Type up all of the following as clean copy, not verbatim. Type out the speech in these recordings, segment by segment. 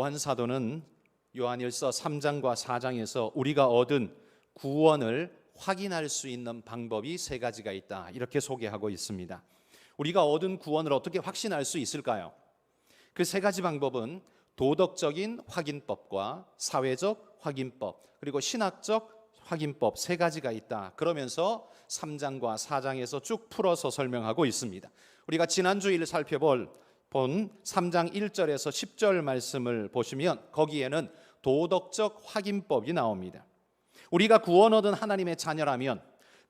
요한 사도는 요한일서 3장과 4장에서 우리가 얻은 구원을 확인할 수 있는 방법이 세 가지가 있다, 이렇게 소개하고 있습니다. 우리가 얻은 구원을 어떻게 확신할 수 있을까요? 그 세 가지 방법은 도덕적인 확인법과 사회적 확인법, 그리고 신학적 확인법, 세 가지가 있다. 그러면서 3장과 4장에서 쭉 풀어서 설명하고 있습니다. 우리가 지난주일 살펴본 3장 1절에서 10절 말씀을 보시면 거기에는 도덕적 확인법이 나옵니다. 우리가 구원 얻은 하나님의 자녀라면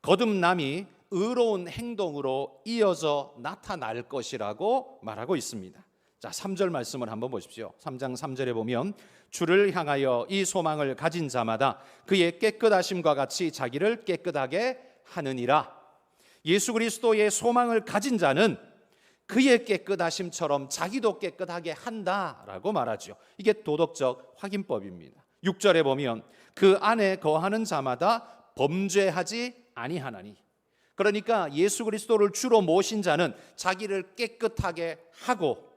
거듭남이 의로운 행동으로 이어져 나타날 것이라고 말하고 있습니다. 자, 3절 말씀을 한번 보십시오. 3장 3절에 보면 주를 향하여 이 소망을 가진 자마다 그의 깨끗하심과 같이 자기를 깨끗하게 하느니라. 예수 그리스도의 소망을 가진 자는 그의 깨끗하심처럼 자기도 깨끗하게 한다라고 말하죠. 이게 도덕적 확인법입니다. 6절에 보면 그 안에 거하는 자마다 범죄하지 아니하나니. 그러니까 예수 그리스도를 주로 모신 자는 자기를 깨끗하게 하고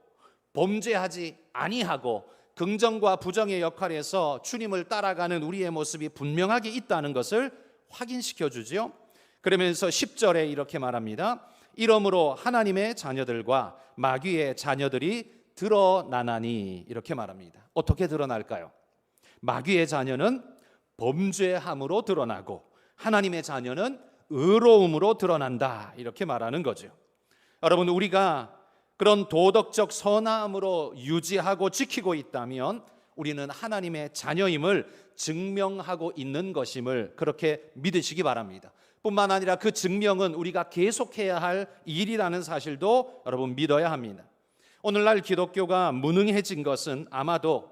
범죄하지 아니하고 긍정과 부정의 역할에서 주님을 따라가는 우리의 모습이 분명하게 있다는 것을 확인시켜 주죠. 그러면서 10절에 이렇게 말합니다. 이러므로 하나님의 자녀들과 마귀의 자녀들이 드러나나니, 이렇게 말합니다. 어떻게 드러날까요? 마귀의 자녀는 범죄함으로 드러나고 하나님의 자녀는 의로움으로 드러난다, 이렇게 말하는 거죠. 여러분, 우리가 그런 도덕적 선함으로 유지하고 지키고 있다면 우리는 하나님의 자녀임을 증명하고 있는 것임을 그렇게 믿으시기 바랍니다. 뿐만 아니라 그 증명은 우리가 계속해야 할 일이라는 사실도 여러분 믿어야 합니다. 오늘날 기독교가 무능해진 것은 아마도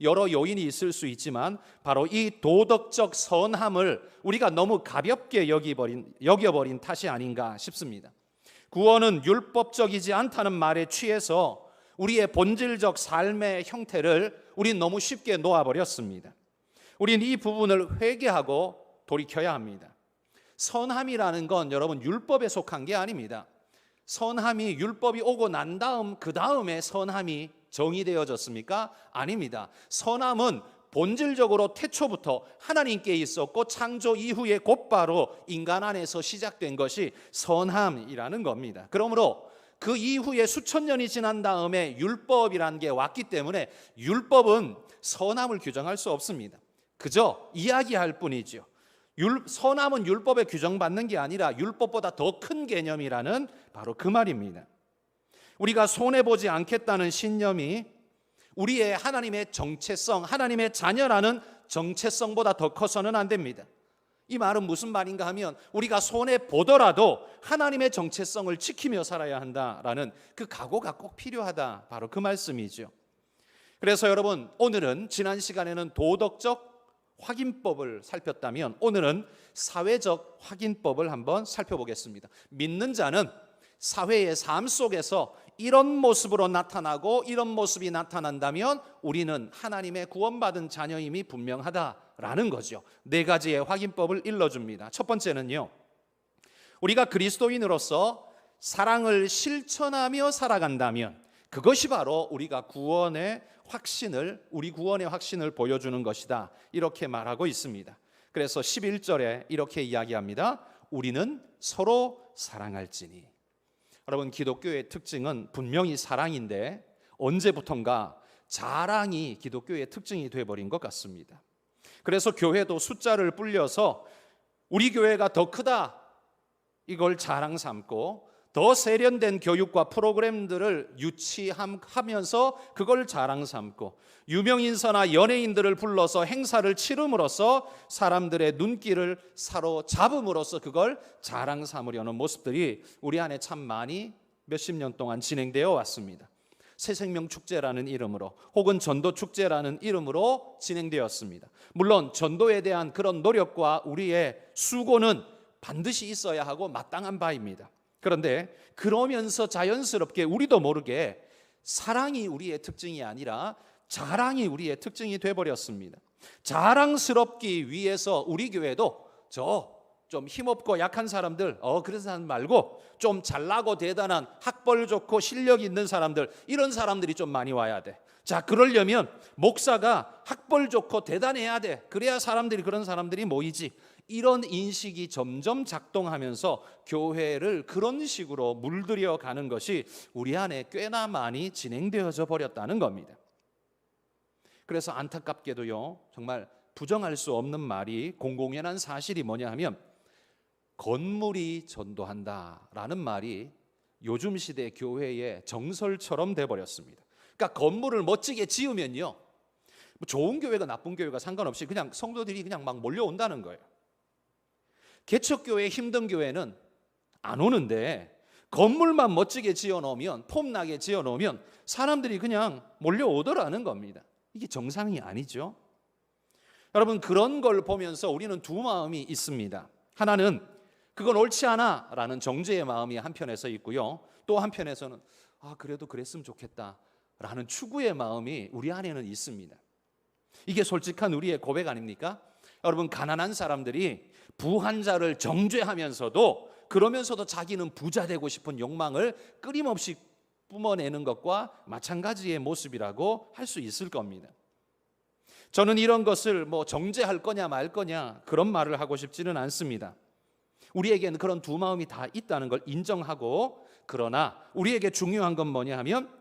여러 요인이 있을 수 있지만 바로 이 도덕적 선함을 우리가 너무 가볍게 여겨버린 탓이 아닌가 싶습니다. 구원은 율법적이지 않다는 말에 취해서 우리의 본질적 삶의 형태를 우린 너무 쉽게 놓아버렸습니다. 우린 이 부분을 회개하고 돌이켜야 합니다. 선함이라는 건 여러분 율법에 속한 게 아닙니다. 선함이 율법이 오고 난 다음 그 다음에 선함이 정의되어졌습니까? 아닙니다. 선함은 본질적으로 태초부터 하나님께 있었고 창조 이후에 곧바로 인간 안에서 시작된 것이 선함이라는 겁니다. 그러므로 그 이후에 수천 년이 지난 다음에 율법이라는 게 왔기 때문에 율법은 선함을 규정할 수 없습니다. 그저 이야기할 뿐이죠. 선함은 율법에 규정받는 게 아니라 율법보다 더 큰 개념이라는 바로 그 말입니다. 우리가 손해보지 않겠다는 신념이 우리의 하나님의 정체성, 하나님의 자녀라는 정체성보다 더 커서는 안 됩니다. 이 말은 무슨 말인가 하면 우리가 손해보더라도 하나님의 정체성을 지키며 살아야 한다라는 그 각오가 꼭 필요하다, 바로 그 말씀이죠. 그래서 여러분, 오늘은 지난 시간에는 도덕적 확인법을 살폈다면 오늘은 사회적 확인법을 한번 살펴보겠습니다. 믿는 자는 사회의 삶 속에서 이런 모습으로 나타나고 이런 모습이 나타난다면 우리는 하나님의 구원받은 자녀임이 분명하다라는 거죠. 네 가지의 확인법을 일러줍니다. 첫 번째는요, 우리가 그리스도인으로서 사랑을 실천하며 살아간다면 그것이 바로 우리가 우리 구원의 확신을 보여주는 것이다, 이렇게 말하고 있습니다. 그래서 11절에 이렇게 이야기합니다. 우리는 서로 사랑할지니. 여러분, 기독교의 특징은 분명히 사랑인데 언제부턴가 자랑이 기독교의 특징이 되어버린 것 같습니다. 그래서 교회도 숫자를 불려서 우리 교회가 더 크다, 이걸 자랑 삼고 더 세련된 교육과 프로그램들을 유치하면서 그걸 자랑 삼고 유명인서나 연예인들을 불러서 행사를 치름으로써 사람들의 눈길을 사로잡음으로써 그걸 자랑 삼으려는 모습들이 우리 안에 참 많이 몇십 년 동안 진행되어 왔습니다. 새생명 축제라는 이름으로 혹은 전도 축제라는 이름으로 진행되었습니다. 물론 전도에 대한 그런 노력과 우리의 수고는 반드시 있어야 하고 마땅한 바입니다. 그런데 그러면서 자연스럽게 우리도 모르게 사랑이 우리의 특징이 아니라 자랑이 우리의 특징이 돼버렸습니다. 자랑스럽기 위해서 우리 교회도 좀 힘없고 약한 사람들, 그런 사람 말고 좀 잘나고 대단한 학벌 좋고 실력 있는 사람들, 이런 사람들이 좀 많이 와야 돼. 자, 그러려면 목사가 학벌 좋고 대단해야 돼. 그래야 그런 사람들이 모이지. 이런 인식이 점점 작동하면서 교회를 그런 식으로 물들여 가는 것이 우리 안에 꽤나 많이 진행되어져 버렸다는 겁니다. 그래서 안타깝게도요, 정말 부정할 수 없는 말이 공공연한 사실이 뭐냐 하면 건물이 전도한다라는 말이 요즘 시대 교회의 정설처럼 돼버렸습니다. 그러니까 건물을 멋지게 지으면요, 좋은 교회가 나쁜 교회가 상관없이 그냥 성도들이 그냥 막 몰려온다는 거예요. 개척교회 힘든 교회는 안 오는데 건물만 멋지게 지어놓으면, 폼나게 지어놓으면 사람들이 그냥 몰려오더라는 겁니다. 이게 정상이 아니죠. 여러분, 그런 걸 보면서 우리는 두 마음이 있습니다. 하나는 그건 옳지 않아 라는 정죄의 마음이 한편에서 있고요, 또 한편에서는 그래도 그랬으면 좋겠다 라는 추구의 마음이 우리 안에는 있습니다. 이게 솔직한 우리의 고백 아닙니까? 여러분, 가난한 사람들이 부한자를 정죄하면서도 그러면서도 자기는 부자 되고 싶은 욕망을 끊임없이 뿜어내는 것과 마찬가지의 모습이라고 할 수 있을 겁니다. 저는 이런 것을 정죄할 거냐 말 거냐 그런 말을 하고 싶지는 않습니다. 우리에게는 그런 두 마음이 다 있다는 걸 인정하고, 그러나 우리에게 중요한 건 뭐냐 하면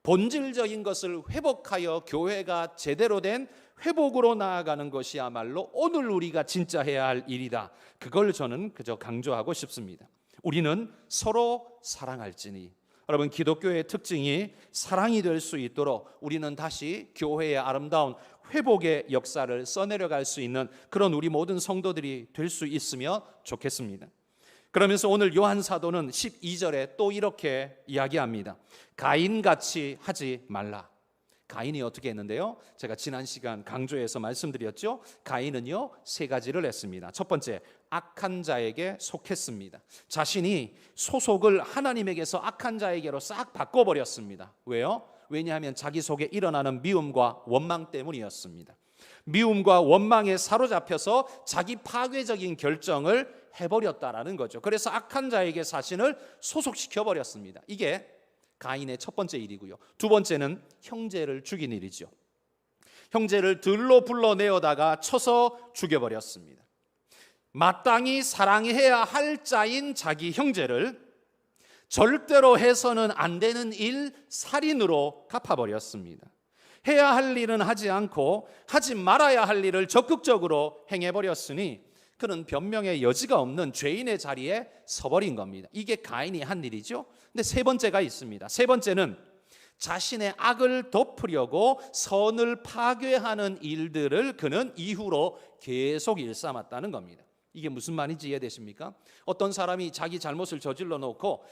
본질적인 것을 회복하여 교회가 제대로 된 회복으로 나아가는 것이야말로 오늘 우리가 진짜 해야 할 일이다. 그걸 저는 그저 강조하고 싶습니다. 우리는 서로 사랑할지니. 여러분, 기독교의 특징이 사랑이 될 수 있도록 우리는 다시 교회의 아름다운 회복의 역사를 써내려갈 수 있는 그런 우리 모든 성도들이 될 수 있으면 좋겠습니다. 그러면서 오늘 요한 사도는 12절에 또 이렇게 이야기합니다. 가인같이 하지 말라. 가인이 어떻게 했는데요? 제가 지난 시간 강조해서 말씀드렸죠. 가인은요, 세 가지를 했습니다. 첫 번째, 악한 자에게 속했습니다. 자신이 소속을 하나님에게서 악한 자에게로 싹 바꿔버렸습니다. 왜요? 왜냐하면 자기 속에 일어나는 미움과 원망 때문이었습니다. 미움과 원망에 사로잡혀서 자기 파괴적인 결정을 해버렸다라는 거죠. 그래서 악한 자에게 자신을 소속시켜버렸습니다. 이게 가인의 첫 번째 일이고요. 두 번째는 형제를 죽인 일이죠. 형제를 들로 불러내어다가 쳐서 죽여버렸습니다. 마땅히 사랑해야 할 자인 자기 형제를 절대로 해서는 안 되는 일, 살인으로 갚아버렸습니다. 해야 할 일은 하지 않고 하지 말아야 할 일을 적극적으로 행해버렸으니 그는 변명의 여지가 없는 죄인의 자리에 서버린 겁니다. 이게 가인이 한 일이죠. 근데 세 번째가 있습니다. 세 번째는 자신의 악을 덮으려고 선을 파괴하는 일들을 그는 이후로 계속 일삼았다는 겁니다. 이게 무슨 말인지 이해되십니까? 어떤 사람이 자기 잘못을 저질러 놓고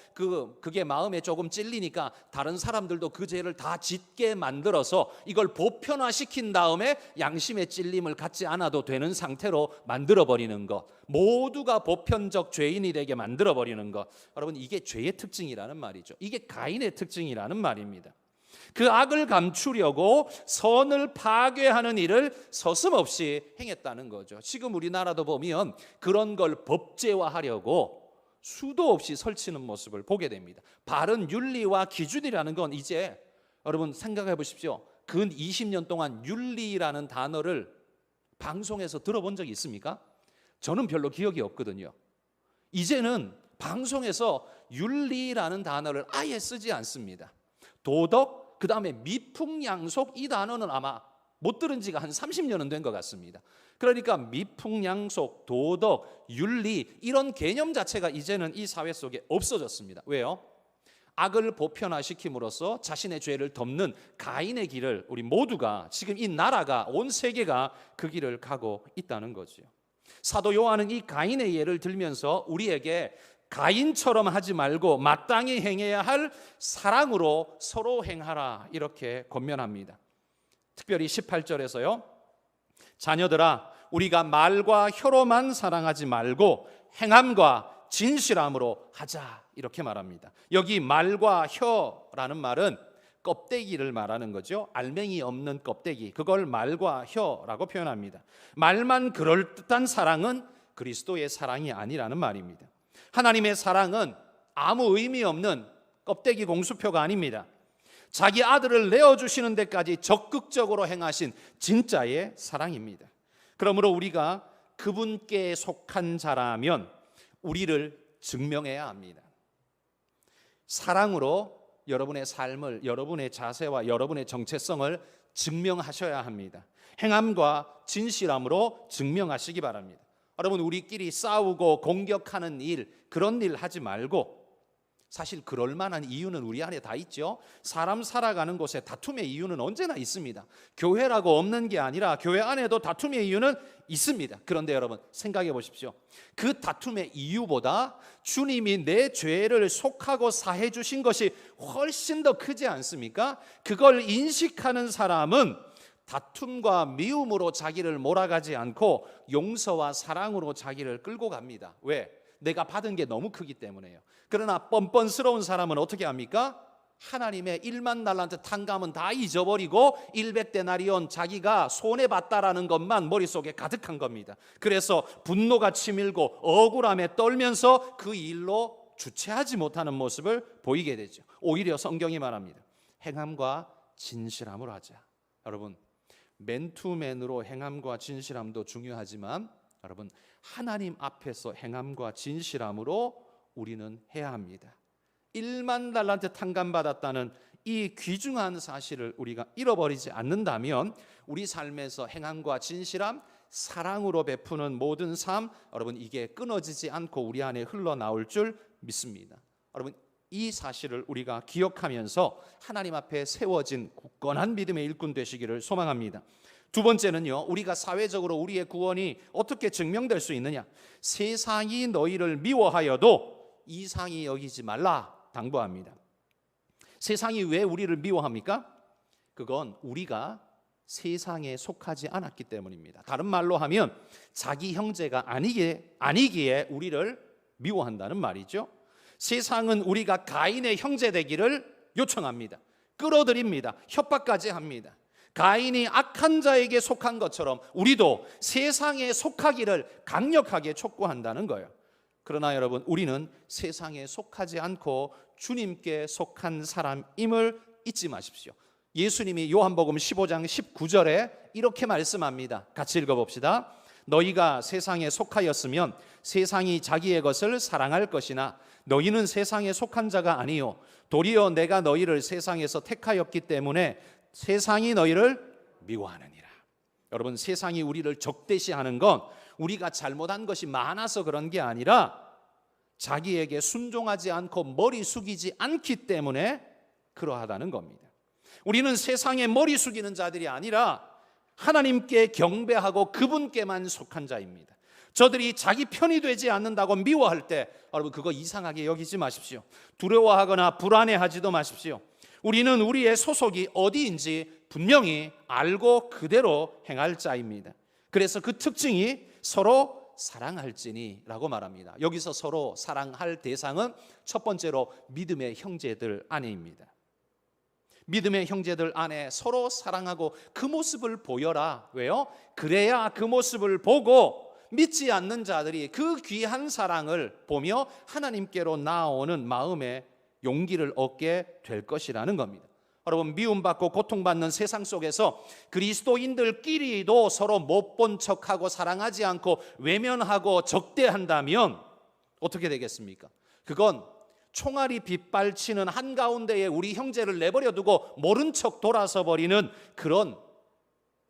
그게 마음에 조금 찔리니까 다른 사람들도 그 죄를 다 짓게 만들어서 이걸 보편화시킨 다음에 양심의 찔림을 갖지 않아도 되는 상태로 만들어버리는 것, 모두가 보편적 죄인이 되게 만들어버리는 것, 여러분, 이게 죄의 특징이라는 말이죠. 이게 가인의 특징이라는 말입니다. 그 악을 감추려고 선을 파괴하는 일을 서슴없이 행했다는 거죠. 지금 우리나라도 보면 그런 걸 법제화하려고 수도 없이 설치는 모습을 보게 됩니다. 바른 윤리와 기준이라는 건 이제 여러분 생각해 보십시오. 근 20년 동안 윤리라는 단어를 방송에서 들어본 적이 있습니까? 저는 별로 기억이 없거든요. 이제는 방송에서 윤리라는 단어를 아예 쓰지 않습니다. 도덕, 그 다음에 미풍양속, 이 단어는 아마 못 들은 지가 한 30년은 된 것 같습니다. 그러니까 미풍양속, 도덕, 윤리 이런 개념 자체가 이제는 이 사회 속에 없어졌습니다. 왜요? 악을 보편화시킴으로써 자신의 죄를 덮는 가인의 길을 우리 모두가, 지금 이 나라가, 온 세계가 그 길을 가고 있다는 거죠. 사도 요한은 이 가인의 예를 들면서 우리에게 가인처럼 하지 말고 마땅히 행해야 할 사랑으로 서로 행하라, 이렇게 권면합니다. 특별히 18절에서요, 자녀들아, 우리가 말과 혀로만 사랑하지 말고 행함과 진실함으로 하자, 이렇게 말합니다. 여기 말과 혀라는 말은 껍데기를 말하는 거죠. 알맹이 없는 껍데기, 그걸 말과 혀라고 표현합니다. 말만 그럴듯한 사랑은 그리스도의 사랑이 아니라는 말입니다. 하나님의 사랑은 아무 의미 없는 껍데기 공수표가 아닙니다. 자기 아들을 내어주시는 데까지 적극적으로 행하신 진짜의 사랑입니다. 그러므로 우리가 그분께 속한 자라면 우리를 증명해야 합니다. 사랑으로 여러분의 삶을, 여러분의 자세와 여러분의 정체성을 증명하셔야 합니다. 행함과 진실함으로 증명하시기 바랍니다. 여러분, 우리끼리 싸우고 공격하는 일, 그런 일 하지 말고, 사실 그럴 만한 이유는 우리 안에 다 있죠. 사람 살아가는 곳에 다툼의 이유는 언제나 있습니다. 교회라고 없는 게 아니라 교회 안에도 다툼의 이유는 있습니다. 그런데 여러분, 생각해 보십시오. 그 다툼의 이유보다 주님이 내 죄를 속하고 사해 주신 것이 훨씬 더 크지 않습니까? 그걸 인식하는 사람은 다툼과 미움으로 자기를 몰아가지 않고 용서와 사랑으로 자기를 끌고 갑니다. 왜? 내가 받은 게 너무 크기 때문에요. 그러나 뻔뻔스러운 사람은 어떻게 합니까? 하나님의 1만 달란트 탕감은 다 잊어버리고 100데나리온 자기가 손해봤다라는 것만 머릿속에 가득한 겁니다. 그래서 분노가 치밀고 억울함에 떨면서 그 일로 주체하지 못하는 모습을 보이게 되죠. 오히려 성경이 말합니다. 행함과 진실함으로 하자. 여러분, 맨투맨으로 행함과 진실함도 중요하지만 여러분, 하나님 앞에서 행함과 진실함으로 우리는 해야 합니다. 1만 달란트 탕감받았다는 이 귀중한 사실을 우리가 잃어버리지 않는다면 우리 삶에서 행함과 진실함, 사랑으로 베푸는 모든 삶, 여러분, 이게 끊어지지 않고 우리 안에 흘러나올 줄 믿습니다. 여러분, 이 사실을 우리가 기억하면서 하나님 앞에 세워진 굳건한 믿음의 일꾼 되시기를 소망합니다. 두 번째는요, 우리가 사회적으로 우리의 구원이 어떻게 증명될 수 있느냐? 세상이 너희를 미워하여도 이상히 여기지 말라 당부합니다. 세상이 왜 우리를 미워합니까? 그건 우리가 세상에 속하지 않았기 때문입니다. 다른 말로 하면 자기 형제가 아니기에 우리를 미워한다는 말이죠. 세상은 우리가 가인의 형제 되기를 요청합니다. 끌어들입니다. 협박까지 합니다. 가인이 악한 자에게 속한 것처럼 우리도 세상에 속하기를 강력하게 촉구한다는 거예요. 그러나 여러분, 우리는 세상에 속하지 않고 주님께 속한 사람임을 잊지 마십시오. 예수님이 요한복음 15장 19절에 이렇게 말씀합니다. 같이 읽어봅시다. 너희가 세상에 속하였으면 세상이 자기의 것을 사랑할 것이나 너희는 세상에 속한 자가 아니요 도리어 내가 너희를 세상에서 택하였기 때문에 세상이 너희를 미워하느니라. 여러분, 세상이 우리를 적대시하는 건 우리가 잘못한 것이 많아서 그런 게 아니라 자기에게 순종하지 않고 머리 숙이지 않기 때문에 그러하다는 겁니다. 우리는 세상에 머리 숙이는 자들이 아니라 하나님께 경배하고 그분께만 속한 자입니다. 저들이 자기 편이 되지 않는다고 미워할 때 여러분, 그거 이상하게 여기지 마십시오. 두려워하거나 불안해하지도 마십시오. 우리는 우리의 소속이 어디인지 분명히 알고 그대로 행할 자입니다. 그래서 그 특징이 서로 사랑할지니 라고 말합니다. 여기서 서로 사랑할 대상은 첫 번째로 믿음의 형제들 안에입니다. 믿음의 형제들 안에 서로 사랑하고 그 모습을 보여라. 왜요? 그래야 그 모습을 보고 믿지 않는 자들이 그 귀한 사랑을 보며 하나님께로 나아오는 마음의 용기를 얻게 될 것이라는 겁니다. 여러분, 미움받고 고통받는 세상 속에서 그리스도인들끼리도 서로 못 본 척하고 사랑하지 않고 외면하고 적대한다면 어떻게 되겠습니까? 그건 총알이 빗발치는 한가운데에 우리 형제를 내버려 두고 모른 척 돌아서 버리는 그런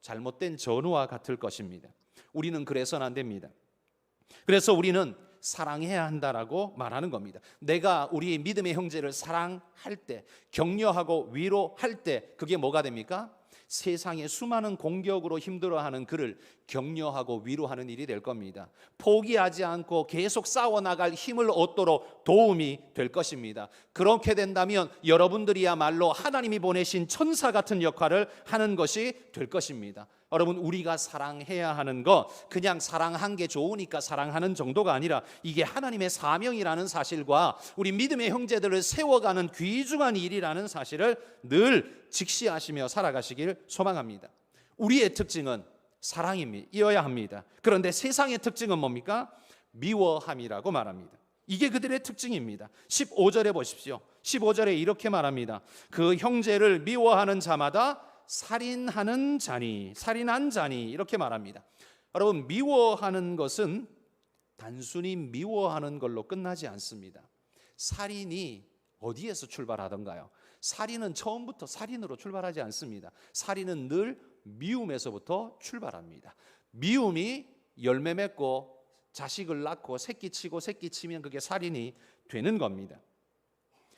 잘못된 전우와 같을 것입니다. 우리는 그래서는 안 됩니다. 그래서 우리는 사랑해야 한다라고 말하는 겁니다. 내가 우리 믿음의 형제를 사랑할 때, 격려하고 위로할 때 그게 뭐가 됩니까? 세상의 수많은 공격으로 힘들어하는 그를 격려하고 위로하는 일이 될 겁니다. 포기하지 않고 계속 싸워나갈 힘을 얻도록 도움이 될 것입니다. 그렇게 된다면 여러분들이야말로 하나님이 보내신 천사 같은 역할을 하는 것이 될 것입니다. 여러분, 우리가 사랑해야 하는 거 그냥 사랑한 게 좋으니까 사랑하는 정도가 아니라 이게 하나님의 사명이라는 사실과 우리 믿음의 형제들을 세워가는 귀중한 일이라는 사실을 늘 직시하시며 살아가시길 소망합니다. 우리의 특징은 사랑이어야 합니다. 그런데 세상의 특징은 뭡니까? 미워함이라고 말합니다. 이게 그들의 특징입니다. 15절에 보십시오. 15절에 이렇게 말합니다. 그 형제를 미워하는 자마다 살인한 자니 이렇게 말합니다. 여러분, 미워하는 것은 단순히 미워하는 걸로 끝나지 않습니다. 살인이 어디에서 출발하던가요? 살인은 처음부터 살인으로 출발하지 않습니다. 살인은 늘 미움에서부터 출발합니다. 미움이 열매 맺고 자식을 낳고 새끼 치면 그게 살인이 되는 겁니다.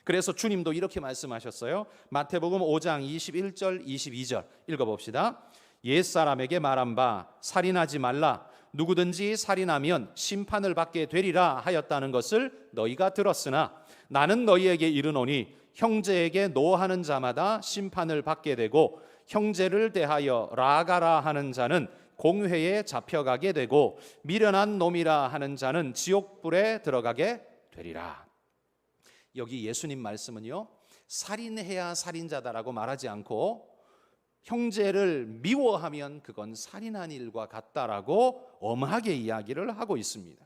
그래서 주님도 이렇게 말씀하셨어요. 마태복음 5장 21절 22절 읽어봅시다. 옛사람에게 말한 바 살인하지 말라. 누구든지 살인하면 심판을 받게 되리라 하였다는 것을 너희가 들었으나 나는 너희에게 이르노니 형제에게 노하는 자마다 심판을 받게 되고 형제를 대하여 라가라 하는 자는 공회에 잡혀가게 되고 미련한 놈이라 하는 자는 지옥불에 들어가게 되리라. 여기 예수님 말씀은요, 살인해야 살인자다라고 말하지 않고 형제를 미워하면 그건 살인한 일과 같다라고 엄하게 이야기를 하고 있습니다.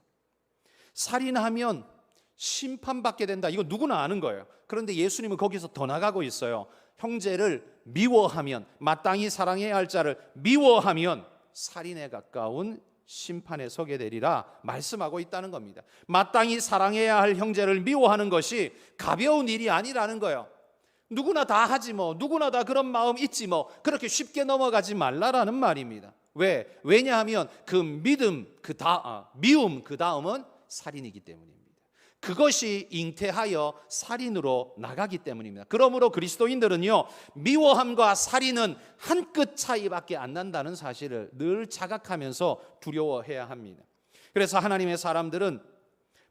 살인하면 심판받게 된다, 이거 누구나 아는 거예요. 그런데 예수님은 거기서 더 나가고 있어요. 형제를 미워하면, 마땅히 사랑해야 할 자를 미워하면 살인에 가까운 심판에 서게 되리라 말씀하고 있다는 겁니다. 마땅히 사랑해야 할 형제를 미워하는 것이 가벼운 일이 아니라는 거예요. 누구나 다 하지 뭐, 누구나 다 그런 마음 있지 뭐, 그렇게 쉽게 넘어가지 말라라는 말입니다. 왜냐하면 그 미움 그 다음은 살인이기 때문입니다. 그것이 잉태하여 살인으로 나가기 때문입니다. 그러므로 그리스도인들은요, 미워함과 살인은 한 끗 차이밖에 안 난다는 사실을 늘 자각하면서 두려워해야 합니다. 그래서 하나님의 사람들은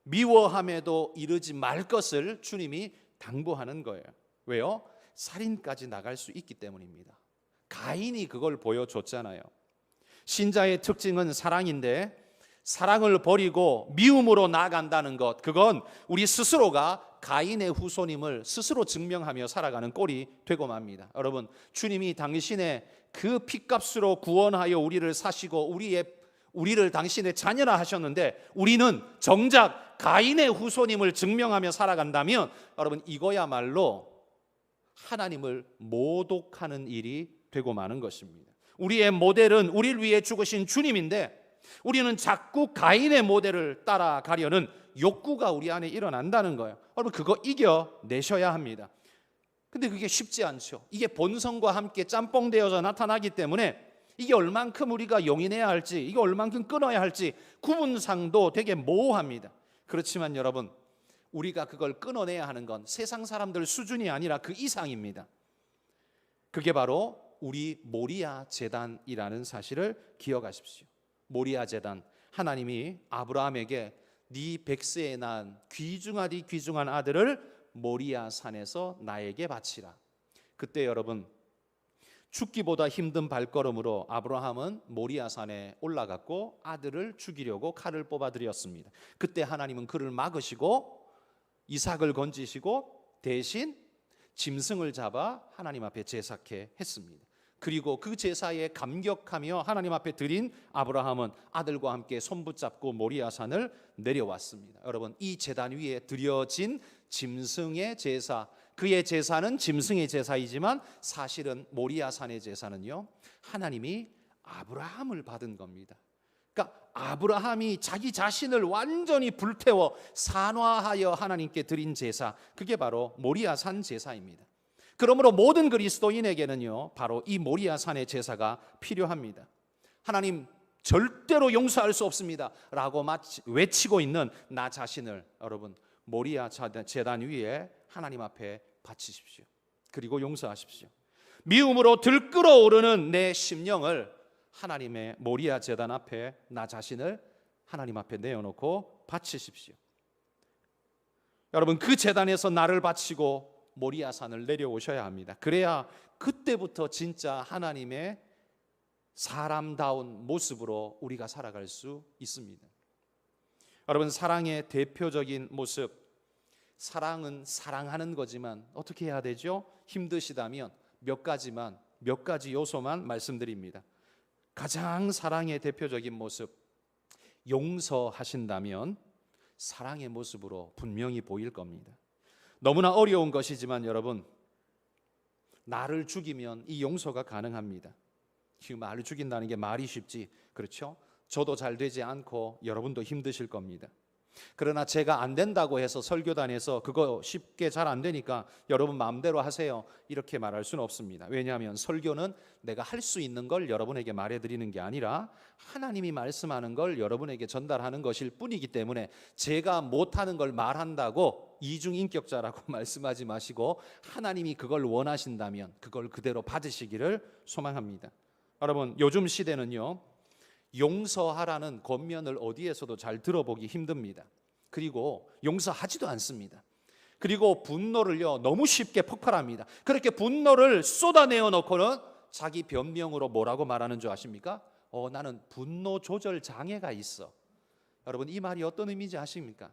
미워함에도 이르지 말 것을 주님이 당부하는 거예요. 왜요? 살인까지 나갈 수 있기 때문입니다. 가인이 그걸 보여줬잖아요. 신자의 특징은 사랑인데 사랑을 버리고 미움으로 나아간다는 것, 그건 우리 스스로가 가인의 후손임을 스스로 증명하며 살아가는 꼴이 되고 맙니다. 여러분, 주님이 당신의 그 핏값으로 구원하여 우리를 사시고 우리를 당신의 자녀라 하셨는데 우리는 정작 가인의 후손임을 증명하며 살아간다면 여러분, 이거야말로 하나님을 모독하는 일이 되고 마는 것입니다. 우리의 모델은 우리를 위해 죽으신 주님인데 우리는 자꾸 가인의 모델을 따라가려는 욕구가 우리 안에 일어난다는 거예요. 여러분, 그거 이겨내셔야 합니다. 근데 그게 쉽지 않죠. 이게 본성과 함께 짬뽕되어서 나타나기 때문에 이게 얼만큼 우리가 용인해야 할지, 이게 얼만큼 끊어야 할지 구분상도 되게 모호합니다. 그렇지만 여러분, 우리가 그걸 끊어내야 하는 건 세상 사람들 수준이 아니라 그 이상입니다. 그게 바로 우리 모리아 제단이라는 사실을 기억하십시오. 모리아 제단, 하나님이 아브라함에게 네 백세에 난 귀중하디 귀중한 아들을 모리아 산에서 나에게 바치라. 그때 여러분, 죽기보다 힘든 발걸음으로 아브라함은 모리아 산에 올라갔고 아들을 죽이려고 칼을 뽑아들였습니다. 그때 하나님은 그를 막으시고 이삭을 건지시고 대신 짐승을 잡아 하나님 앞에 제사케 했습니다. 그리고 그 제사에 감격하며 하나님 앞에 드린 아브라함은 아들과 함께 손붙잡고 모리아산을 내려왔습니다. 여러분, 이 제단 위에 드려진 짐승의 제사, 그의 제사는 짐승의 제사이지만 사실은 모리아산의 제사는요, 하나님이 아브라함을 받은 겁니다. 그러니까 아브라함이 자기 자신을 완전히 불태워 산화하여 하나님께 드린 제사, 그게 바로 모리아산 제사입니다. 그러므로 모든 그리스도인에게는요, 바로 이 모리아산의 제사가 필요합니다. 하나님 절대로 용서할 수 없습니다 라고 외치고 있는 나 자신을 여러분, 모리아 제단 위에 하나님 앞에 바치십시오. 그리고 용서하십시오. 미움으로 들끓어오르는 내 심령을 하나님의 모리아 제단 앞에 나 자신을 하나님 앞에 내어놓고 바치십시오. 여러분, 그 제단에서 나를 바치고 모리아산을 내려오셔야 합니다. 그래야 그때부터 진짜 하나님의 사람다운 모습으로 우리가 살아갈 수 있습니다. 여러분, 사랑의 대표적인 모습, 사랑은 사랑하는 거지만 어떻게 해야 되죠? 힘드시다면 몇 가지 요소만 말씀드립니다. 가장 사랑의 대표적인 모습, 용서하신다면 사랑의 모습으로 분명히 보일 겁니다. 너무나 어려운 것이지만 여러분, 나를 죽이면 이 용서가 가능합니다. 지금 나를 죽인다는 게 말이 쉽지, 그렇죠? 저도 잘 되지 않고 여러분도 힘드실 겁니다. 그러나 제가 안 된다고 해서 설교단에서 그거 쉽게 잘 안 되니까 여러분 마음대로 하세요, 이렇게 말할 수는 없습니다. 왜냐하면 설교는 내가 할 수 있는 걸 여러분에게 말해드리는 게 아니라 하나님이 말씀하는 걸 여러분에게 전달하는 것일 뿐이기 때문에 제가 못하는 걸 말한다고 이중인격자라고 말씀하지 마시고 하나님이 그걸 원하신다면 그걸 그대로 받으시기를 소망합니다. 여러분, 요즘 시대는요, 용서하라는 권면을 어디에서도 잘 들어보기 힘듭니다. 그리고 용서하지도 않습니다. 그리고 분노를요, 너무 쉽게 폭발합니다. 그렇게 분노를 쏟아내어 놓고는 자기 변명으로 뭐라고 말하는 줄 아십니까? 나는 분노 조절 장애가 있어. 여러분, 이 말이 어떤 의미인지 아십니까?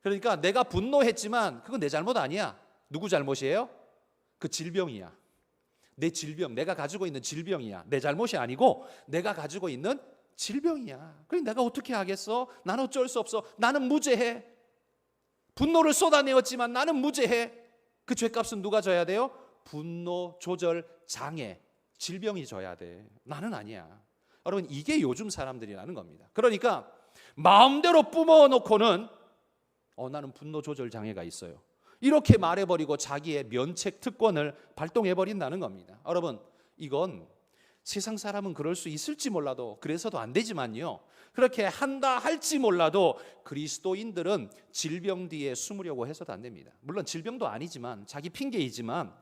그러니까 내가 분노했지만 그건 내 잘못 아니야. 누구 잘못이에요? 그 질병이야. 내 질병, 내가 가지고 있는 질병이야. 내 잘못이 아니고 내가 가지고 있는 질병이야. 그럼 내가 어떻게 하겠어? 나는 어쩔 수 없어. 나는 무죄해. 분노를 쏟아내었지만 나는 무죄해. 그 죄값은 누가 져야 돼요? 분노 조절 장애, 질병이 져야 돼. 나는 아니야. 여러분, 이게 요즘 사람들이라는 겁니다. 그러니까 마음대로 뿜어놓고는 나는 분노 조절 장애가 있어요, 이렇게 말해버리고 자기의 면책 특권을 발동해버린다는 겁니다. 여러분, 이건 세상 사람은 그럴 수 있을지 몰라도, 그래서도 안 되지만요, 그렇게 한다 할지 몰라도 그리스도인들은 질병 뒤에 숨으려고 해서도 안 됩니다. 물론 질병도 아니지만 자기 핑계이지만,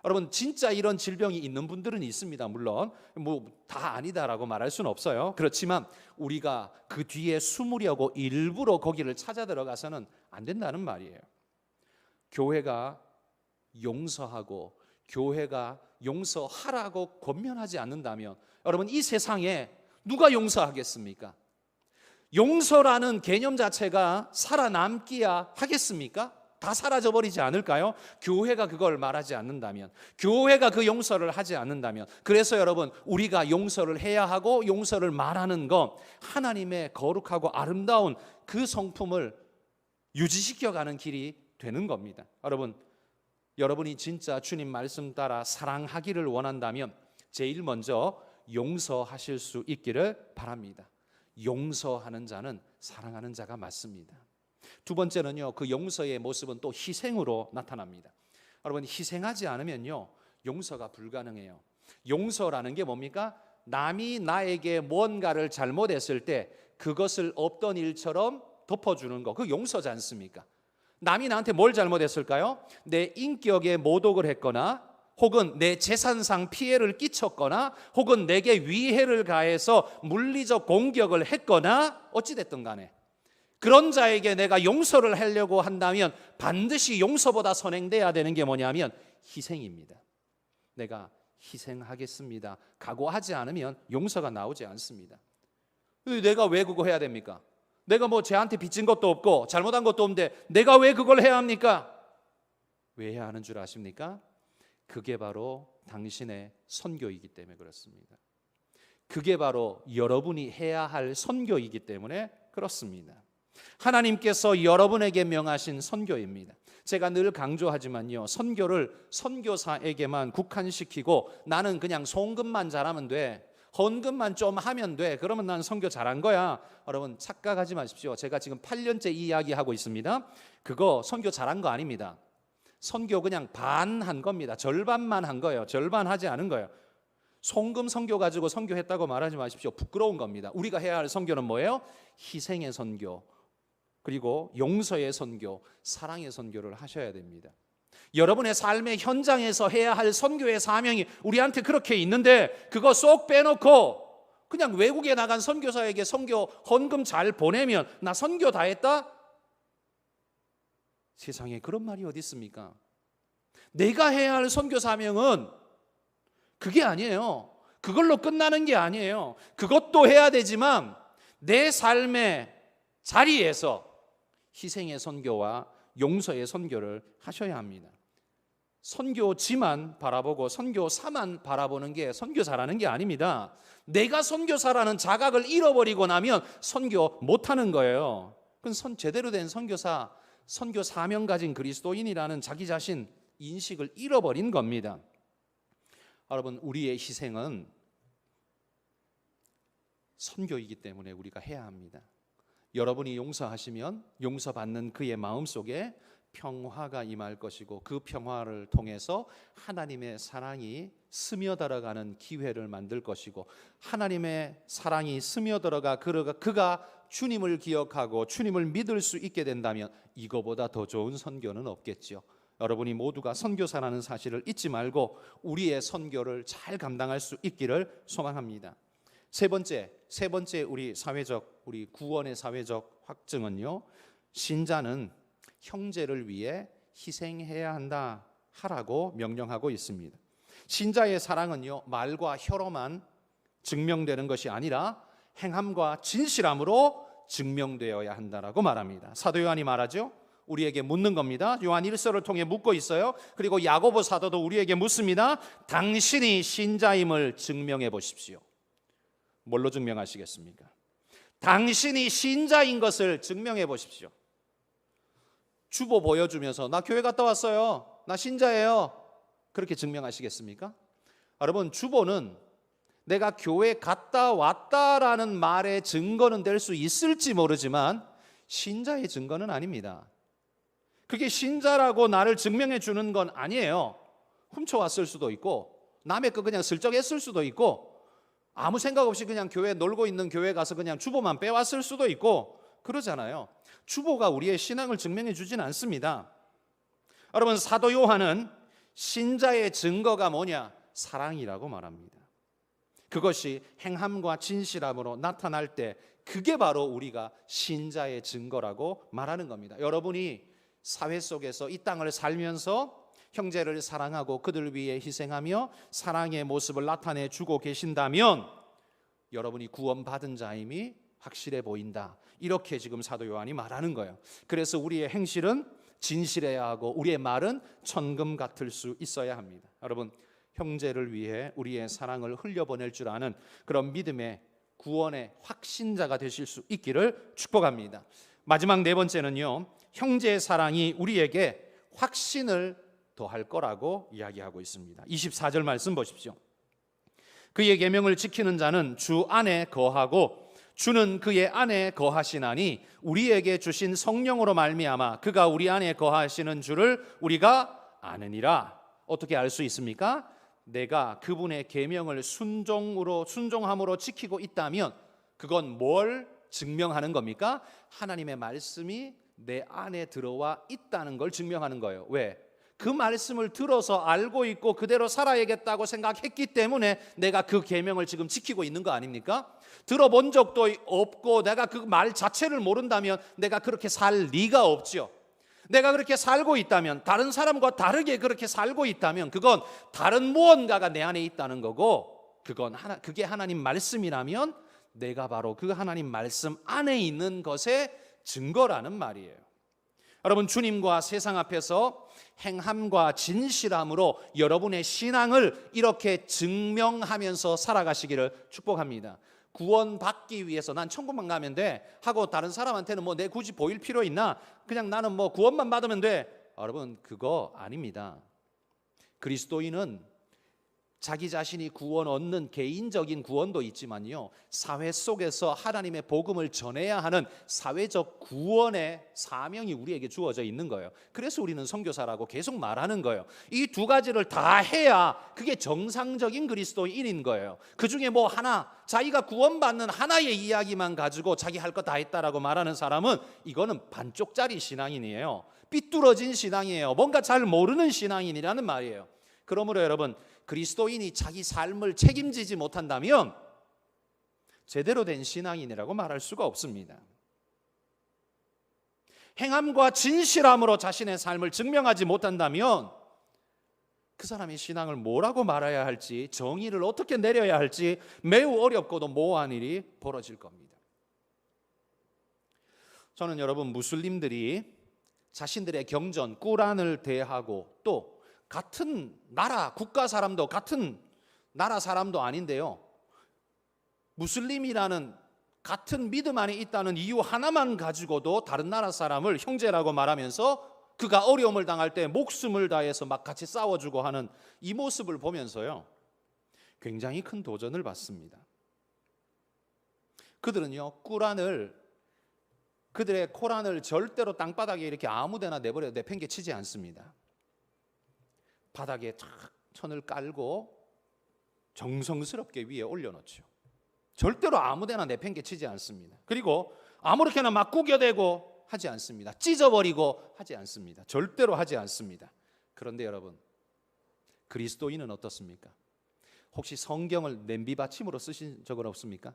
여러분, 진짜 이런 질병이 있는 분들은 있습니다. 물론 다 아니다라고 말할 수는 없어요. 그렇지만 우리가 그 뒤에 숨으려고 일부러 거기를 찾아 들어가서는 안 된다는 말이에요. 교회가 용서하고 교회가 용서하라고 권면하지 않는다면 여러분, 이 세상에 누가 용서하겠습니까? 용서라는 개념 자체가 살아남기야 하겠습니까? 다 사라져버리지 않을까요? 교회가 그걸 말하지 않는다면, 교회가 그 용서를 하지 않는다면. 그래서 여러분, 우리가 용서를 해야 하고 용서를 말하는 건 하나님의 거룩하고 아름다운 그 성품을 유지시켜가는 길이 되는 겁니다. 여러분이 진짜 주님 말씀 따라 사랑하기를 원한다면 제일 먼저 용서하실 수 있기를 바랍니다. 용서하는 자는 사랑하는 자가 맞습니다. 두 번째는요, 그 용서의 모습은 또 희생으로 나타납니다. 여러분, 희생하지 않으면요, 용서가 불가능해요. 용서라는 게 뭡니까? 남이 나에게 무언가를 잘못했을 때 그것을 없던 일처럼 덮어주는 거, 그 용서지 않습니까? 남이 나한테 뭘 잘못했을까요? 내 인격에 모독을 했거나, 혹은 내 재산상 피해를 끼쳤거나, 혹은 내게 위해를 가해서 물리적 공격을 했거나, 어찌됐든 간에 그런 자에게 내가 용서를 하려고 한다면 반드시 용서보다 선행돼야 되는 게 뭐냐면 희생입니다. 내가 희생하겠습니다 각오하지 않으면 용서가 나오지 않습니다. 내가 왜 그거 해야 됩니까? 내가 쟤한테 빚진 것도 없고 잘못한 것도 없는데 내가 왜 그걸 해야 합니까? 왜 해야 하는 줄 아십니까? 그게 바로 당신의 선교이기 때문에 그렇습니다. 그게 바로 여러분이 해야 할 선교이기 때문에 그렇습니다. 하나님께서 여러분에게 명하신 선교입니다. 제가 늘 강조하지만요, 선교를 선교사에게만 국한시키고 나는 그냥 송금만 잘하면 돼, 헌금만 좀 하면 돼, 그러면 난 선교 잘한 거야. 여러분, 착각하지 마십시오. 제가 지금 8년째 이 이야기하고 있습니다. 그거 선교 잘한 거 아닙니다. 선교 그냥 반 한 겁니다. 절반만 한 거예요. 절반 하지 않은 거예요. 송금 선교 가지고 선교했다고 말하지 마십시오. 부끄러운 겁니다. 우리가 해야 할 선교는 뭐예요? 희생의 선교, 그리고 용서의 선교, 사랑의 선교를 하셔야 됩니다. 여러분의 삶의 현장에서 해야 할 선교의 사명이 우리한테 그렇게 있는데 그거 쏙 빼놓고 그냥 외국에 나간 선교사에게 선교 헌금 잘 보내면 나 선교 다 했다? 세상에 그런 말이 어디 있습니까? 내가 해야 할 선교 사명은 그게 아니에요. 그걸로 끝나는 게 아니에요. 그것도 해야 되지만 내 삶의 자리에서 희생의 선교와 용서의 선교를 하셔야 합니다. 선교지만 바라보고 선교사만 바라보는 게 선교사라는 게 아닙니다. 내가 선교사라는 자각을 잃어버리고 나면 선교 못하는 거예요. 그건 제대로 된 선교사, 선교 사명 가진 그리스도인이라는 자기 자신 인식을 잃어버린 겁니다. 여러분, 우리의 희생은 선교이기 때문에 우리가 해야 합니다. 여러분이 용서하시면 용서받는 그의 마음속에 평화가 임할 것이고, 그 평화를 통해서 하나님의 사랑이 스며들어가는 기회를 만들 것이고, 하나님의 사랑이 스며들어가 그가 주님을 기억하고 주님을 믿을 수 있게 된다면 이거보다 더 좋은 선교는 없겠죠. 여러분이 모두가 선교사라는 사실을 잊지 말고 우리의 선교를 잘 감당할 수 있기를 소망합니다. 세 번째 우리 구원의 사회적 확증은요, 신자는 형제를 위해 희생해야 한다 하라고 명령하고 있습니다. 신자의 사랑은요, 말과 혀로만 증명되는 것이 아니라 행함과 진실함으로 증명되어야 한다라고 말합니다. 사도 요한이 말하죠. 우리에게 묻는 겁니다. 요한 1서를 통해 묻고 있어요. 그리고 야고보 사도도 우리에게 묻습니다. 당신이 신자임을 증명해 보십시오. 뭘로 증명하시겠습니까? 당신이 신자인 것을 증명해 보십시오. 주보 보여주면서 나 교회 갔다 왔어요, 나 신자예요, 그렇게 증명하시겠습니까? 여러분, 주보는 내가 교회 갔다 왔다라는 말의 증거는 될 수 있을지 모르지만 신자의 증거는 아닙니다. 그게 신자라고 나를 증명해 주는 건 아니에요. 훔쳐왔을 수도 있고 남의 거 그냥 슬쩍 했을 수도 있고 아무 생각 없이 그냥 교회 놀고 있는 교회 가서 그냥 주보만 빼왔을 수도 있고 그러잖아요. 주보가 우리의 신앙을 증명해 주진 않습니다. 여러분, 사도 요한은 신자의 증거가 뭐냐? 사랑이라고 말합니다. 그것이 행함과 진실함으로 나타날 때 그게 바로 우리가 신자의 증거라고 말하는 겁니다. 여러분이 사회 속에서 이 땅을 살면서 형제를 사랑하고 그들 위해 희생하며 사랑의 모습을 나타내 주고 계신다면 여러분이 구원받은 자임이 확실해 보인다, 이렇게 지금 사도 요한이 말하는 거예요. 그래서 우리의 행실은 진실해야 하고 우리의 말은 천금 같을 수 있어야 합니다. 여러분, 형제를 위해 우리의 사랑을 흘려보낼 줄 아는 그런 믿음의 구원의 확신자가 되실 수 있기를 축복합니다. 마지막 네 번째는요, 형제의 사랑이 우리에게 확신을 더할 거라고 이야기하고 있습니다. 24절 말씀 보십시오. 그의 계명을 지키는 자는 주 안에 거하고 주는 그의 안에 거하시나니 우리에게 주신 성령으로 말미암아 그가 우리 안에 거하시는 줄을 우리가 아느니라. 어떻게 알 수 있습니까? 내가 그분의 계명을 순종함으로 지키고 있다면 그건 뭘 증명하는 겁니까? 하나님의 말씀이 내 안에 들어와 있다는 걸 증명하는 거예요. 왜? 그 말씀을 들어서 알고 있고 그대로 살아야겠다고 생각했기 때문에 내가 그 계명을 지금 지키고 있는 거 아닙니까? 들어본 적도 없고 내가 그 말 자체를 모른다면 내가 그렇게 살 리가 없죠. 내가 그렇게 살고 있다면, 다른 사람과 다르게 그렇게 살고 있다면 그건 다른 무언가가 내 안에 있다는 거고, 그게 하나님 말씀이라면 내가 바로 그 하나님 말씀 안에 있는 것의 증거라는 말이에요. 여러분, 주님과 세상 앞에서 행함과 진실함으로 여러분의 신앙을 이렇게 증명하면서 살아가시기를 축복합니다. 구원받기 위해서 난 천국만 가면 돼 하고 다른 사람한테는 뭐 내 굳이 보일 필요 있나? 그냥 나는 뭐 구원만 받으면 돼. 여러분, 그거 아닙니다. 그리스도인은 자기 자신이 구원 얻는 개인적인 구원도 있지만요, 사회 속에서 하나님의 복음을 전해야 하는 사회적 구원의 사명이 우리에게 주어져 있는 거예요. 그래서 우리는 선교사라고 계속 말하는 거예요. 이 두 가지를 다 해야 그게 정상적인 그리스도인인 거예요. 그중에 뭐 하나, 자기가 구원받는 하나의 이야기만 가지고 자기 할 거 다 했다라고 말하는 사람은 이거는 반쪽짜리 신앙인이에요. 삐뚤어진 신앙이에요. 뭔가 잘 모르는 신앙인이라는 말이에요. 그러므로 여러분, 그리스도인이 자기 삶을 책임지지 못한다면 제대로 된 신앙인이라고 말할 수가 없습니다. 행함과 진실함으로 자신의 삶을 증명하지 못한다면 그 사람의 신앙을 뭐라고 말해야 할지, 정의를 어떻게 내려야 할지 매우 어렵고도 모호한 일이 벌어질 겁니다. 저는 여러분, 무슬림들이 자신들의 경전, 꾸란을 대하고 또 같은 나라, 국가 사람도 같은 나라 사람도 아닌데요, 무슬림이라는 같은 믿음 안에 있다는 이유 하나만 가지고도 다른 나라 사람을 형제라고 말하면서 그가 어려움을 당할 때 목숨을 다해서 막 같이 싸워주고 하는 이 모습을 보면서요, 굉장히 큰 도전을 받습니다. 그들은요, 그들의 코란을 절대로 땅바닥에 이렇게 아무데나 내팽개치지 않습니다. 바닥에 탁 천을 깔고 정성스럽게 위에 올려놓죠. 절대로 아무데나 내팽개치지 않습니다. 그리고 아무렇게나 막 구겨대고 하지 않습니다. 찢어버리고 하지 않습니다. 절대로 하지 않습니다. 그런데 여러분, 그리스도인은 어떻습니까? 혹시 성경을 냄비받침으로 쓰신 적은 없습니까?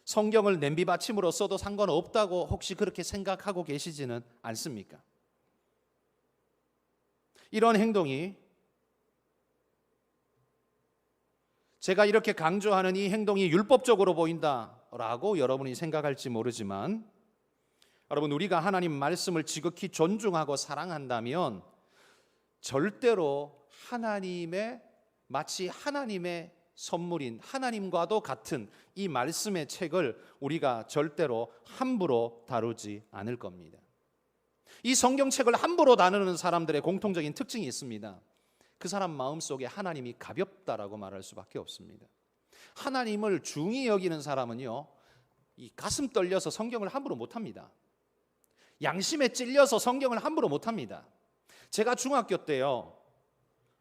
성경을 냄비받침으로 써도 상관없다고 혹시 그렇게 생각하고 계시지는 않습니까? 이런 행동이, 제가 이렇게 강조하는 이 행동이 율법적으로 보인다라고 여러분이 생각할지 모르지만, 여러분, 우리가 하나님 말씀을 지극히 존중하고 사랑한다면 절대로 마치 하나님의 선물인 하나님과도 같은 이 말씀의 책을 우리가 절대로 함부로 다루지 않을 겁니다. 이 성경책을 함부로 다루는 사람들의 공통적인 특징이 있습니다. 그 사람 마음속에 하나님이 가볍다라고 말할 수밖에 없습니다. 하나님을 중히 여기는 사람은요, 이 가슴 떨려서 성경을 함부로 못합니다. 양심에 찔려서 성경을 함부로 못합니다. 제가 중학교 때요,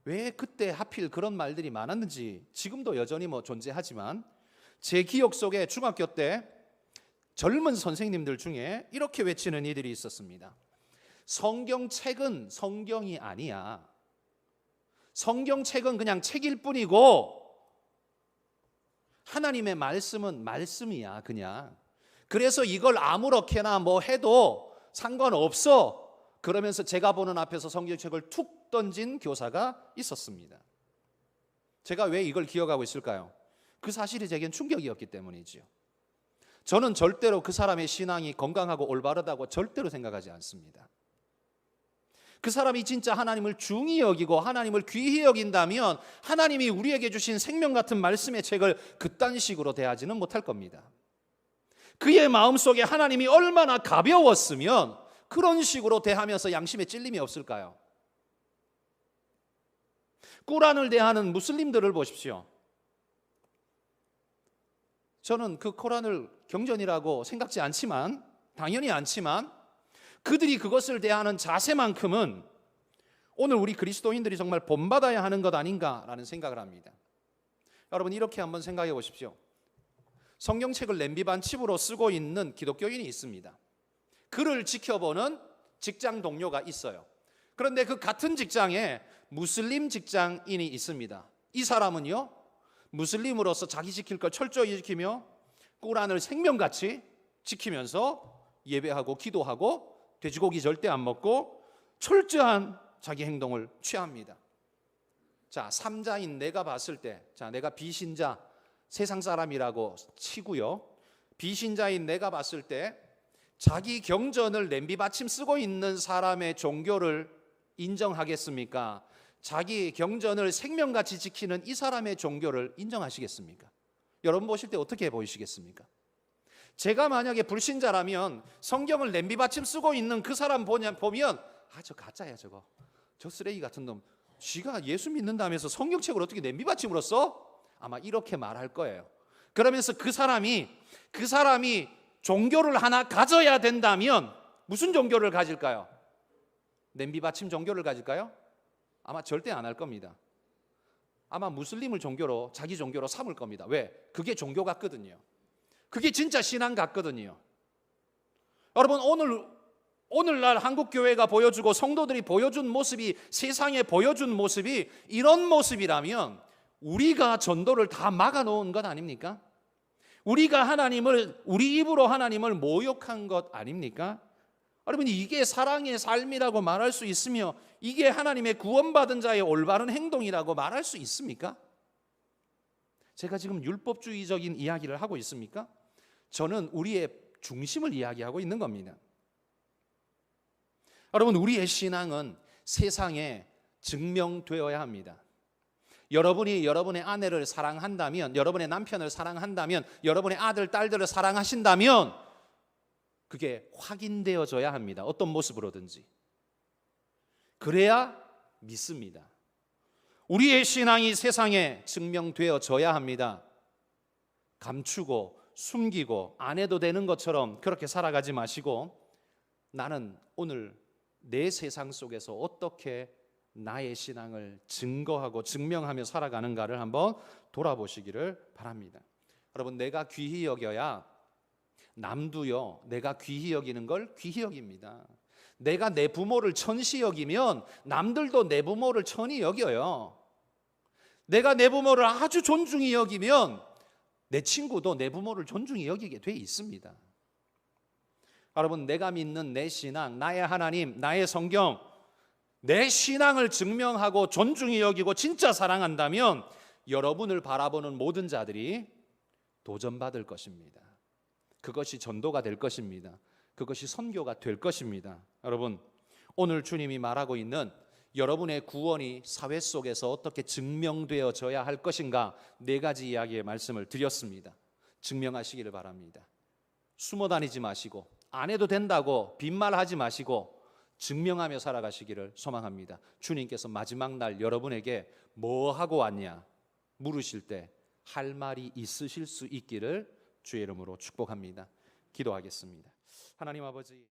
왜 그때 하필 그런 말들이 많았는지 지금도 여전히 존재하지만, 제 기억 속에 중학교 때 젊은 선생님들 중에 이렇게 외치는 이들이 있었습니다. 성경책은 성경이 아니야. 성경책은 그냥 책일 뿐이고 하나님의 말씀은 말씀이야, 그냥. 그래서 이걸 아무렇게나 해도 상관없어. 그러면서 제가 보는 앞에서 성경책을 툭 던진 교사가 있었습니다. 제가 왜 이걸 기억하고 있을까요? 그 사실이 제겐 충격이었기 때문이지요. 저는 절대로 그 사람의 신앙이 건강하고 올바르다고 절대로 생각하지 않습니다. 그 사람이 진짜 하나님을 중히 여기고 하나님을 귀히 여긴다면 하나님이 우리에게 주신 생명 같은 말씀의 책을 그딴 식으로 대하지는 못할 겁니다. 그의 마음속에 하나님이 얼마나 가벼웠으면 그런 식으로 대하면서 양심에 찔림이 없을까요? 꾸란을 대하는 무슬림들을 보십시오. 저는 그 코란을 경전이라고 생각지 않지만, 당연히 않지만, 그들이 그것을 대하는 자세만큼은 오늘 우리 그리스도인들이 정말 본받아야 하는 것 아닌가라는 생각을 합니다. 여러분, 이렇게 한번 생각해 보십시오. 성경책을 냄비반칩으로 쓰고 있는 기독교인이 있습니다. 그를 지켜보는 직장 동료가 있어요. 그런데 그 같은 직장에 무슬림 직장인이 있습니다. 이 사람은요, 무슬림으로서 자기 지킬 걸 철저히 지키며 꾸란을 생명같이 지키면서 예배하고 기도하고 돼지고기 절대 안 먹고 철저한 자기 행동을 취합니다. 자, 삼자인 내가 봤을 때, 내가 비신자, 세상 사람이라고 치고요, 비신자인 내가 봤을 때 자기 경전을 냄비받침 쓰고 있는 사람의 종교를 인정하겠습니까? 자기 경전을 생명같이 지키는 이 사람의 종교를 인정하시겠습니까? 여러분 보실 때 어떻게 보이시겠습니까? 제가 만약에 불신자라면 성경을 냄비받침 쓰고 있는 그 사람 보면 저 가짜야, 저 쓰레기 같은 놈, 쥐가 예수 믿는다면서 성경책을 어떻게 냄비받침으로 써? 아마 이렇게 말할 거예요. 그러면서 그 사람이 종교를 하나 가져야 된다면 무슨 종교를 가질까요? 냄비받침 종교를 가질까요? 아마 절대 안 할 겁니다. 아마 무슬림을 자기 종교로 삼을 겁니다. 왜? 그게 종교 같거든요. 그게 진짜 신앙 같거든요. 여러분, 오늘날 한국교회가 보여주고 성도들이 보여준 모습이, 세상에 보여준 모습이 이런 모습이라면 우리가 전도를 다 막아놓은 것 아닙니까? 우리가 우리 입으로 하나님을 모욕한 것 아닙니까? 여러분, 이게 사랑의 삶이라고 말할 수 있으며 이게 하나님의 구원받은 자의 올바른 행동이라고 말할 수 있습니까? 제가 지금 율법주의적인 이야기를 하고 있습니까? 저는 우리의 중심을 이야기하고 있는 겁니다. 여러분, 우리의 신앙은 세상에 증명되어야 합니다. 여러분이 여러분의 아내를 사랑한다면, 여러분의 남편을 사랑한다면, 여러분의 아들, 딸들을 사랑하신다면 그게 확인되어져야 합니다. 어떤 모습으로든지. 그래야 믿습니다. 우리의 신앙이 세상에 증명되어져야 합니다. 감추고 숨기고 안 해도 되는 것처럼 그렇게 살아가지 마시고, 나는 오늘 내 세상 속에서 어떻게 나의 신앙을 증거하고 증명하며 살아가는가를 한번 돌아보시기를 바랍니다. 여러분, 내가 귀히 여겨야 남도요 내가 귀히 여기는 걸 귀히 여깁니다. 내가 내 부모를 천시 여기면 남들도 내 부모를 천히 여겨요. 내가 내 부모를 아주 존중히 여기면 내 친구도 내 부모를 존중히 여기게 돼 있습니다. 여러분, 내가 믿는 내 신앙, 나의 하나님, 나의 성경, 내 신앙을 증명하고 존중히 여기고 진짜 사랑한다면 여러분을 바라보는 모든 자들이 도전받을 것입니다. 그것이 전도가 될 것입니다. 그것이 선교가 될 것입니다. 여러분, 오늘 주님이 말하고 있는 여러분의 구원이 사회 속에서 어떻게 증명되어져야 할 것인가, 4가지 이야기의 말씀을 드렸습니다. 증명하시기를 바랍니다. 숨어 다니지 마시고, 안 해도 된다고 빈말하지 마시고 증명하며 살아가시기를 소망합니다. 주님께서 마지막 날 여러분에게 뭐 하고 왔냐 물으실 때 할 말이 있으실 수 있기를 주의 이름으로 축복합니다. 기도하겠습니다. 하나님 아버지,